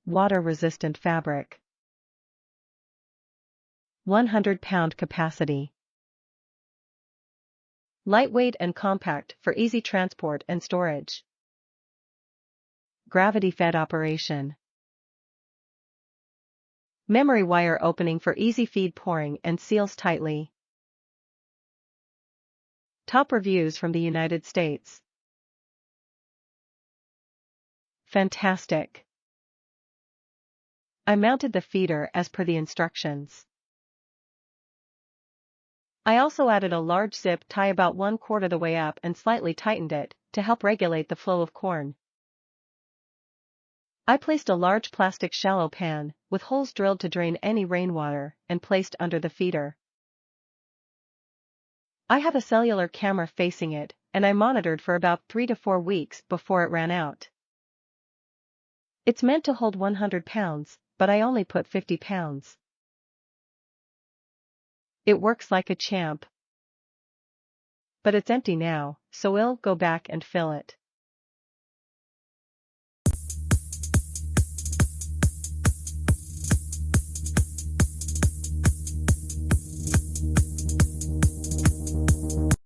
Water-resistant fabric. 100-pound capacity. Lightweight and compact for easy transport and storage. Gravity-fed operation. Memory wire opening for easy feed pouring and seals tightly. Top reviews from the United States. Fantastic. I mounted the feeder as per the instructions. I also added a large zip tie about 1/4 the way up and slightly tightened it, to help regulate the flow of corn. I placed a large plastic shallow pan, with holes drilled to drain any rainwater, and placed under the feeder. I have a cellular camera facing it, and I monitored for about 3 to 4 weeks before it ran out. It's meant to hold 100 pounds, but I only put 50 pounds. It works like a champ. But it's empty now, so I'll go back and fill it.